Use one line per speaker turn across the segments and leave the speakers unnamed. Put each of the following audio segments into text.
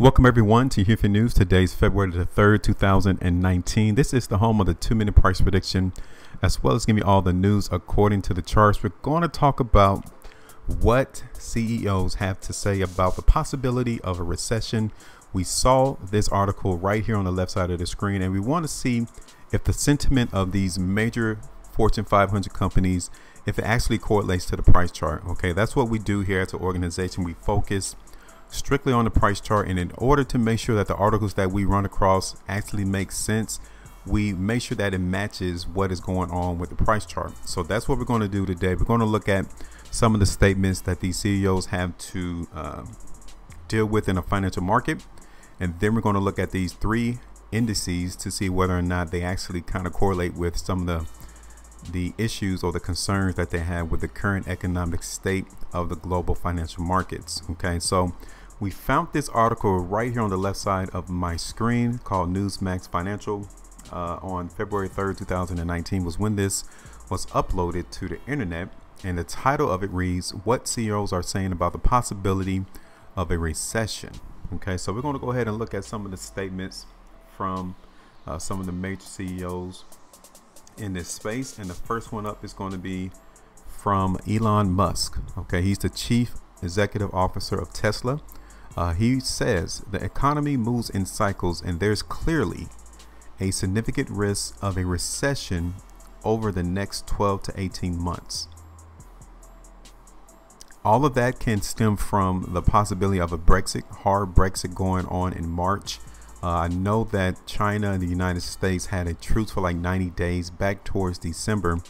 Welcome everyone to HueFin News. Today's February the 3rd, 2019. This is the home of the 2-minute price prediction, as well as giving you all the news according to the charts. We're going to talk about what CEOs have to say about the possibility of a recession. We saw this article right here on the left side of the screen, and we want to see if the sentiment of these major Fortune 500 companies, if it actually correlates to the price chart. Okay, that's what we do here as an organization. We focus strictly on the price chart, and in order to make sure that the articles that we run across actually make sense, we make sure that it matches what is going on with the price chart. So that's what we're going to do today. We're going to look at some of the statements that these CEOs have to deal with in a financial market, and then we're going to look at these three indices to see whether or not they actually kind of correlate with some of the issues or the concerns that they have with the current economic state of the global financial markets. Okay, so we found this article right here on the left side of my screen called Newsmax Financial on February 3rd, 2019 was when this was uploaded to the internet, and the title of it reads, "What CEOs are saying about the possibility of a recession." Okay, so we're going to go ahead and look at some of the statements from some of the major CEOs in this space, and the first one up is going to be from Elon Musk. Okay, he's the chief executive officer of Tesla. He says the economy moves in cycles, and there's clearly a significant risk of a recession over the next 12 to 18 months. All of that can stem from the possibility of a hard Brexit going on in March. I know that China and the United States had a truce for like 90 days back towards December,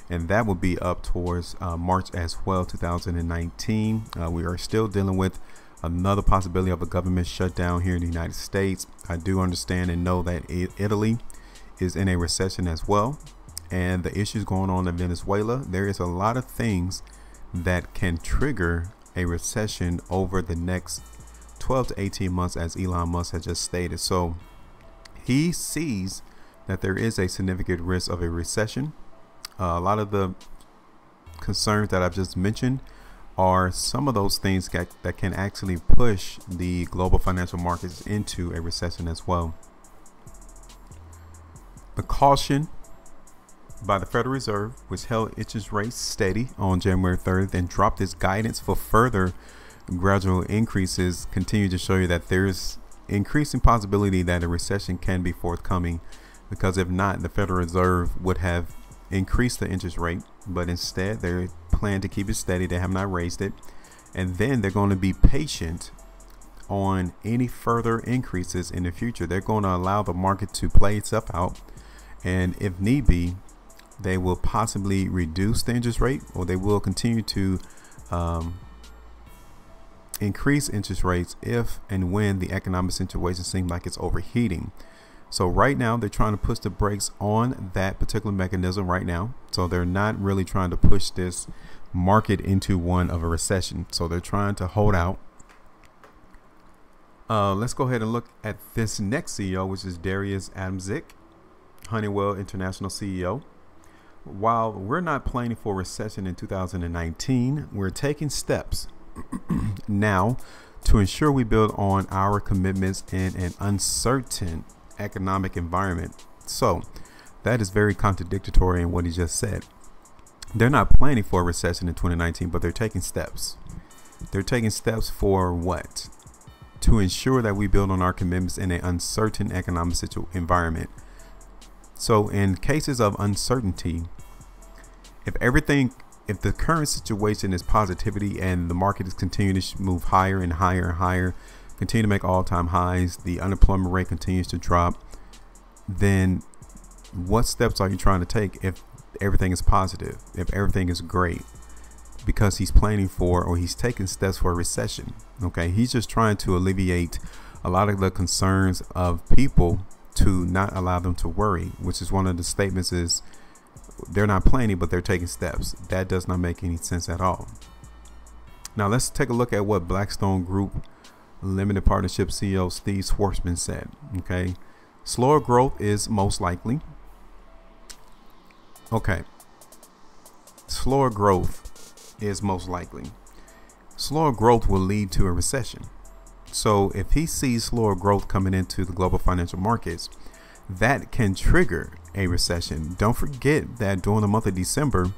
and that will be up towards March as well, 2019. We are still dealing with another possibility of a government shutdown here in the United States. I do understand and know that Italy is in a recession as well, and the issues going on in Venezuela. There is a lot of things that can trigger a recession over the next 12 to 18 months, as Elon Musk has just stated. So he sees that there is a significant risk of a recession. A lot of the concerns that I've just mentioned are some of those things that can actually push the global financial markets into a recession as well. The caution by the Federal Reserve, which held interest rates steady on January 3rd and dropped its guidance for further gradual increases, continue to show you that there's increasing possibility that a recession can be forthcoming, because if not, the Federal Reserve would have increased the interest rate, but instead they plan to keep it steady. They have not raised it, and then they're going to be patient on any further increases in the future. They're going to allow the market to play itself out, and if need be, they will possibly reduce the interest rate, or they will continue to increase interest rates if and when the economic situation seems like it's overheating. So right now they're trying to push the brakes on that particular mechanism right now. So they're not really trying to push this market into one of a recession. So they're trying to hold out. Let's go ahead and look at this next CEO, which is Darius Adamczyk, Honeywell International CEO. While we're not planning for a recession in 2019, we're taking steps now to ensure we build on our commitments in an uncertain economic environment. So that is very contradictory in what he just said. They're not planning for a recession in 2019, but they're taking steps. They're taking steps for what? To ensure that we build on our commitments in an uncertain economic environment. So in cases of uncertainty, if the current situation is positivity and the market is continuing to move higher and higher and higher, continue to make all-time highs, the unemployment rate continues to drop, then what steps are you trying to take if everything is positive, if everything is great? Because he's planning for, or he's taking steps for a recession. Okay, he's just trying to alleviate a lot of the concerns of people to not allow them to worry, which is one of the statements is they're not planning, but they're taking steps. That does not make any sense at all. Now let's take a look at what Blackstone Group Limited Partnership CEO Steve Schwarzman said. Okay, slower growth is most likely. Okay, slower growth is most likely. Slower growth will lead to a recession. So if he sees slower growth coming into the global financial markets, that can trigger a recession. Don't forget that during the month of December,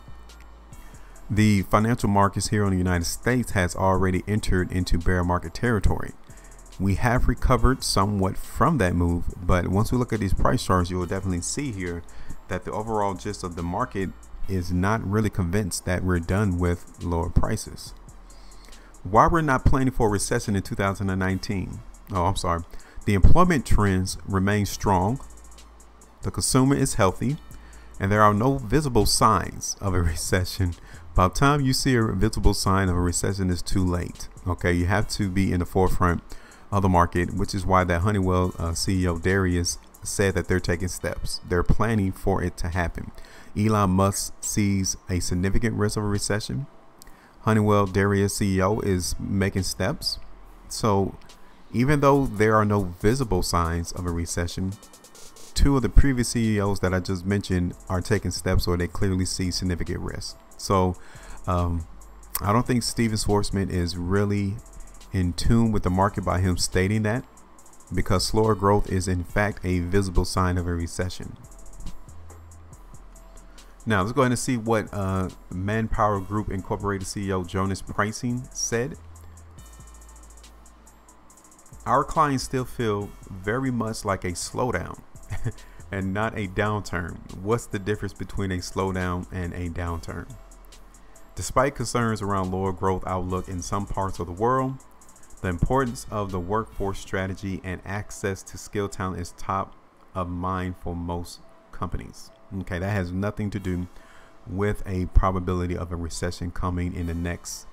the financial markets here in the United States has already entered into bear market territory. We have recovered somewhat from that move, but once we look at these price charts, you will definitely see here that the overall gist of the market is not really convinced that we're done with lower prices. Why we're not planning for a recession in 2019? The employment trends remain strong. The consumer is healthy, and there are no visible signs of a recession. By the time you see a visible sign of a recession, it's too late. Okay, you have to be in the forefront of the market, which is why that Honeywell CEO Darius said that they're taking steps. They're planning for it to happen. Elon Musk sees a significant risk of a recession. Honeywell Darius CEO is making steps. So even though there are no visible signs of a recession, two of the previous CEOs that I just mentioned are taking steps where they clearly see significant risk. So I don't think Steven Schwarzman is really in tune with the market by him stating that, because slower growth is in fact a visible sign of a recession. Now let's go ahead and see what Manpower Group Incorporated CEO Jonas Pricing said. Our clients still feel very much like a slowdown and not a downturn. What's the difference between a slowdown and a downturn? Despite concerns around lower growth outlook in some parts of the world, the importance of the workforce strategy and access to skilled talent is top of mind for most companies. Okay, that has nothing to do with a probability of a recession coming in the next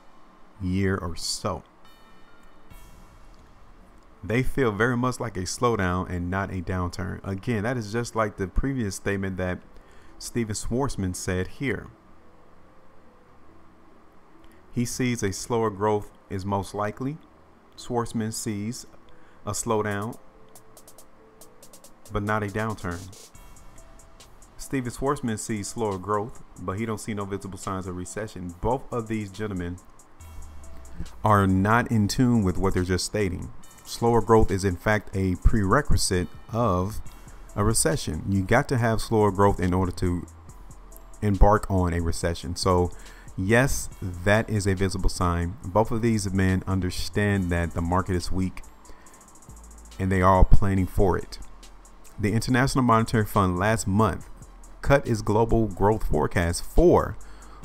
year or so. They feel very much like a slowdown and not a downturn. Again, that is just like the previous statement that Steven Schwarzman said here. He sees a slower growth is most likely. Schwarzman sees a slowdown, but not a downturn. Steven Schwarzman sees slower growth, but he don't see no visible signs of recession. Both of these gentlemen are not in tune with what they're just stating. Slower growth is in fact a prerequisite of a recession. You got to have slower growth in order to embark on a recession. So yes, that is a visible sign. Both of these men understand that the market is weak and they are all planning for it. The International Monetary Fund last month cut its global growth forecast for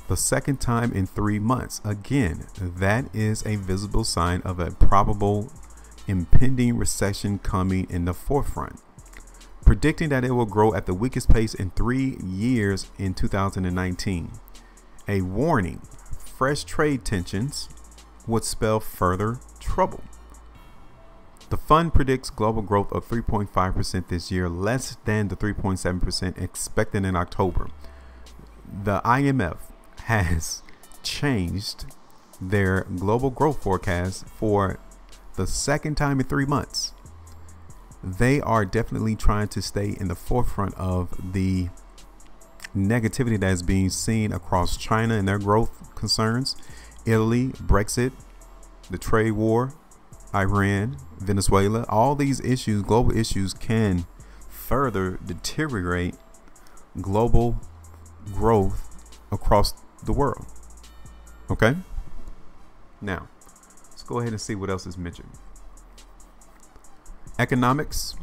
the second time in 3 months. Again, that is a visible sign of a probable impending recession coming in the forefront, predicting that it will grow at the weakest pace in 3 years in 2019. A warning: fresh trade tensions would spell further trouble. The fund predicts global growth of 3.5% this year, less than the 3.7% expected in October. The IMF has changed their global growth forecast for the second time in 3 months. They are definitely trying to stay in the forefront of the negativity that is being seen across China and their growth concerns, Italy, Brexit, the trade war, Iran, Venezuela. All these issues, global issues, can further deteriorate global growth across the world. Okay, now let's go ahead and see what else is mentioned. Economics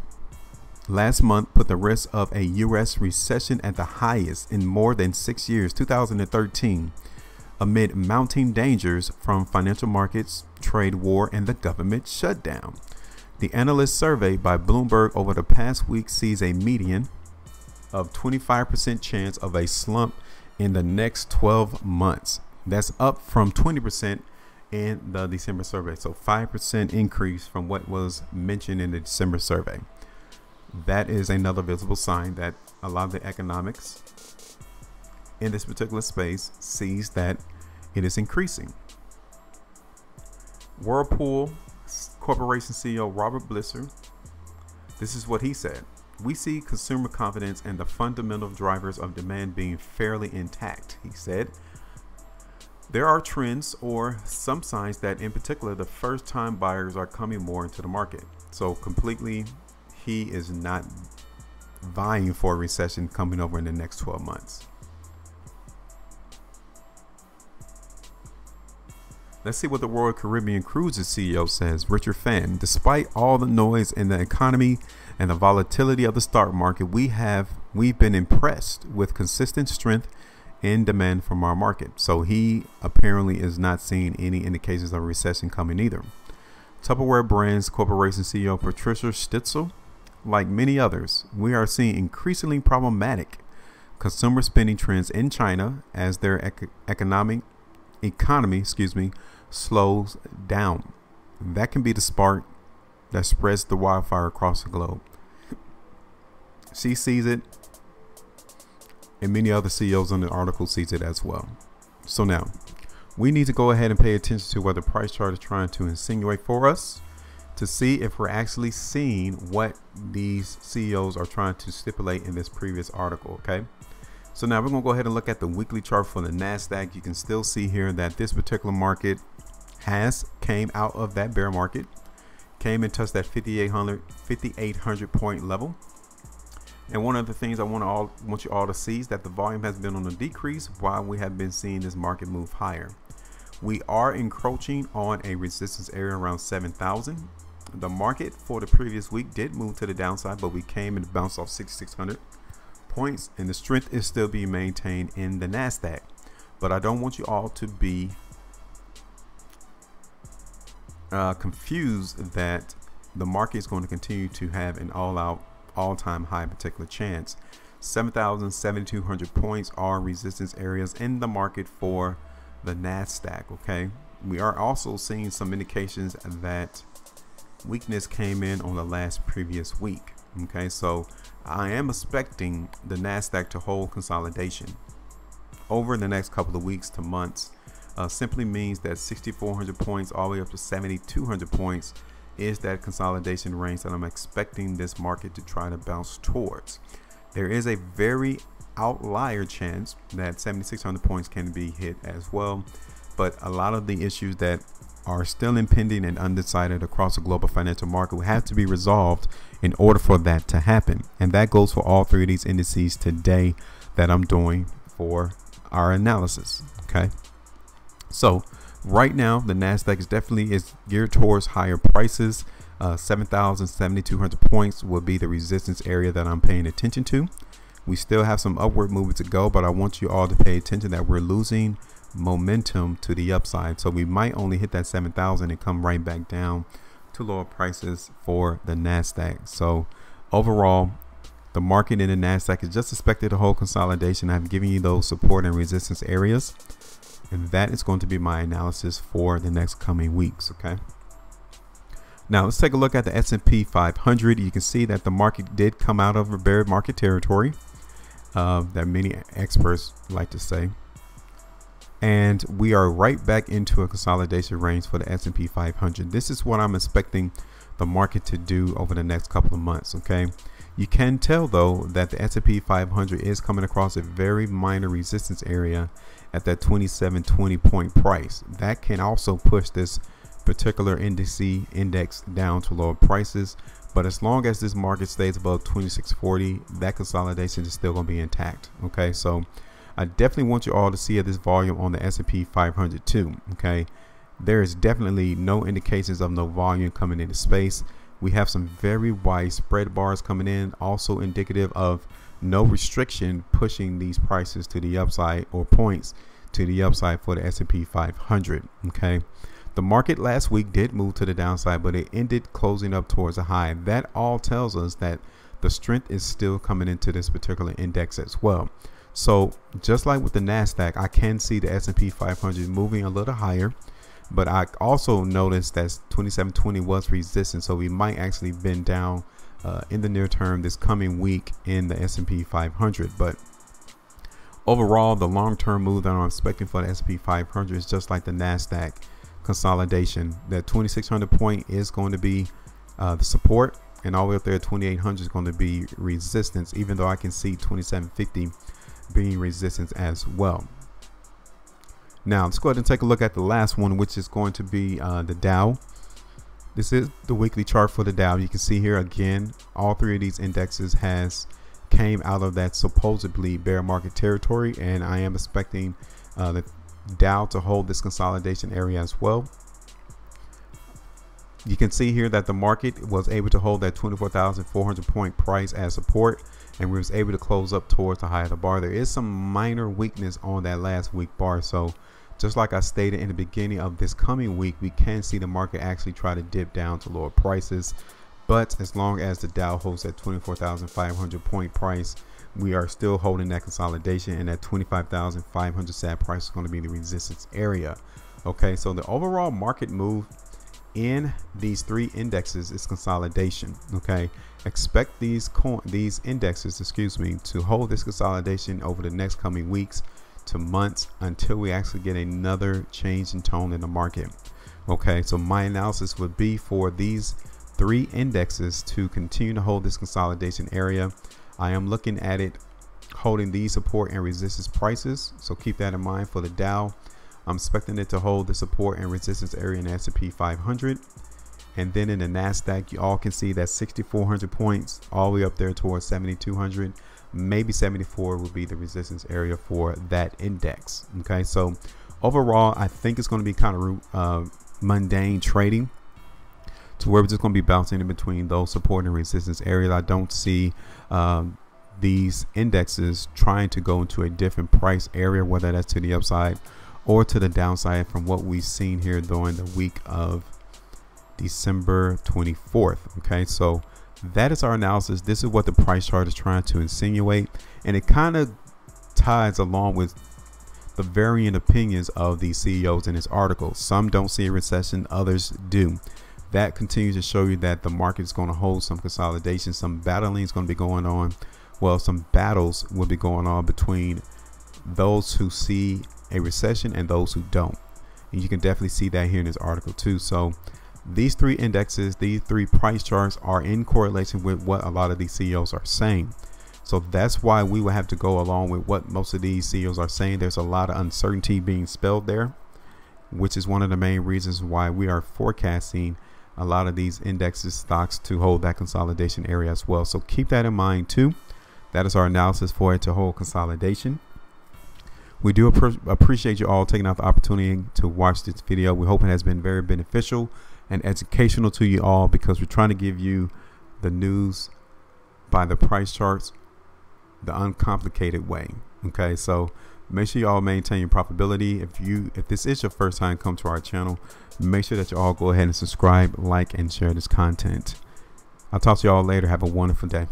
last month put the risk of a U.S. recession at the highest in more than 6 years, 2013, amid mounting dangers from financial markets, trade war, and the government shutdown. The analyst survey by Bloomberg over the past week sees a median of 25% chance of a slump in the next 12 months. That's up from 20% in the December survey. So 5% increase from what was mentioned in the December survey. That is another visible sign that a lot of the economics in this particular space sees that it is increasing. Whirlpool Corporation CEO Robert Blisser, this is what he said: "We see consumer confidence and the fundamental drivers of demand being fairly intact," he said. there are trends or some signs that in particular the first time buyers are coming more into the market. So completely, he is not vying for a recession coming over in the next 12 months. Let's see what the Royal Caribbean Cruises CEO says. HueFin, despite all the noise in the economy and the volatility of the stock market, we've been impressed with consistent strength in demand from our market. So he apparently is not seeing any indications of a recession coming either. Tupperware Brands Corporation CEO Patricia Stitzel, like many others, we are seeing increasingly problematic consumer spending trends in China as their economy, slows down. That can be the spark that spreads the wildfire across the globe. She sees it, and many other CEOs on the article sees it as well. So now we need to go ahead and pay attention to what the price chart is trying to insinuate for us to see if we're actually seeing what these CEOs are trying to stipulate in this previous article. Okay, so now we're going to go ahead and look at the weekly chart for the NASDAQ. You can still see here that this particular market came out of that bear market, came and touched that 5,800 point level. And one of the things I want you all to see is that the volume has been on a decrease while we have been seeing this market move higher. We are encroaching on a resistance area around 7,000. The market for the previous week did move to the downside, but we came and bounced off 6,600 points, and the strength is still being maintained in the NASDAQ. But I don't want you all to be confused that the market is going to continue to have an all-time high particular chance. 7,000, 7,200 points are resistance areas in the market for the NASDAQ. Okay, we are also seeing some indications that weakness came in on the last previous week. Okay, so I am expecting the NASDAQ to hold consolidation over the next couple of weeks to months. Simply means that 6,400 points all the way up to 7,200 points is that consolidation range that I'm expecting this market to try to bounce towards. There is a very outlier chance that 7,600 points can be hit as well, but a lot of the issues that are still impending and undecided across the global financial market will have to be resolved in order for that to happen. And that goes for all three of these indices today that I'm doing for our analysis. Okay, so right now the NASDAQ is geared towards higher prices. 7,000, 7,200 points will be the resistance area that I'm paying attention to. We still have some upward movement to go, but I want you all to pay attention that we're losing momentum to the upside. So we might only hit that 7,000 and come right back down to lower prices for the NASDAQ. So overall, the market in the NASDAQ is just expected to hold consolidation. I'm giving you those support and resistance areas, and that is going to be my analysis for the next coming weeks. Okay, now let's take a look at the S&P 500. You can see that the market did come out of a bear market territory that many experts like to say, and we are right back into a consolidation range for the S&P 500. This is what I'm expecting the market to do over the next couple of months. Okay, you can tell though that the S&P 500 is coming across a very minor resistance area at that 2720 point price. That can also push this particular index down to lower prices, but as long as this market stays above 2640, that consolidation is still going to be intact. Okay, so I definitely want you all to see this volume on the S&P 500 too. Okay, there is definitely no indications of no volume coming into space. We have some very wide spread bars coming in, also indicative of no restriction pushing these prices to the upside or points to the upside for the S&P 500. Okay, the market last week did move to the downside, but it ended closing up towards a high. That all tells us that the strength is still coming into this particular index as well. So just like with the NASDAQ, I can see the S&P 500 moving a little higher, but I also noticed that 2720 was resistance, so we might actually bend down in the near term this coming week in the S&P 500. But overall, the long-term move that I'm expecting for the S&P 500 is just like the NASDAQ consolidation. That 2600 point is going to be the support, and all the way up there at 2800 is going to be resistance, even though I can see 2750 being resistance as well. Now let's go ahead and take a look at the last one, which is going to be the Dow. This is the weekly chart for the Dow. You can see here again, all three of these indexes came out of that supposedly bear market territory, and I am expecting the Dow to hold this consolidation area as well. You can see here that the market was able to hold that 24,400 point price as support, and we was able to close up towards the high of the bar. There is some minor weakness on that last week bar, so just like I stated in the beginning of this coming week, we can see the market actually try to dip down to lower prices. But as long as the Dow holds that 24,500 point price, we are still holding that consolidation, and that 25,500 SAT price is going to be the resistance area. Okay, so the overall market move in these three indexes is consolidation. Okay, expect these indexes, to hold this consolidation over the next coming weeks to months until we actually get another change in tone in the market. Okay, so my analysis would be for these three indexes to continue to hold this consolidation area. I am looking at it holding these support and resistance prices, so keep that in mind. For the Dow, I'm expecting it to hold the support and resistance area in the S&P 500, and then in the NASDAQ, you all can see that 6,400 points all the way up there towards 7,200. Maybe 74 will be the resistance area for that index. Okay, so overall, I think it's going to be kind of mundane trading, to where we're just going to be bouncing in between those support and resistance areas. I don't see these indexes trying to go into a different price area, whether that's to the upside or to the downside, from what we've seen here during the week of December 24th. Okay, so that is our analysis. This is what the price chart is trying to insinuate, and it kind of ties along with the varying opinions of these CEOs in this article. Some don't see a recession, others do. That continues to show you that the market is going to hold some consolidation. Some battling is going to be going on. Well, some battles will be going on between those who see a recession and those who don't, and you can definitely see that here in this article too. So these three indexes, these three price charts, are in correlation with what a lot of these CEOs are saying. So that's why we will have to go along with what most of these CEOs are saying. There's a lot of uncertainty being spelled there, which is one of the main reasons why we are forecasting a lot of these indexes, stocks, to hold that consolidation area as well. So keep that in mind too. That is our analysis for it to hold consolidation. We do appreciate you all taking out the opportunity to watch this video. We hope it has been very beneficial and educational to you all, because we're trying to give you the news by the price charts the uncomplicated way. Okay, so make sure you all maintain your profitability. If this is your first time come to our channel, make sure that you all go ahead and subscribe, like, and share this content. I'll talk to you all later. Have a wonderful day.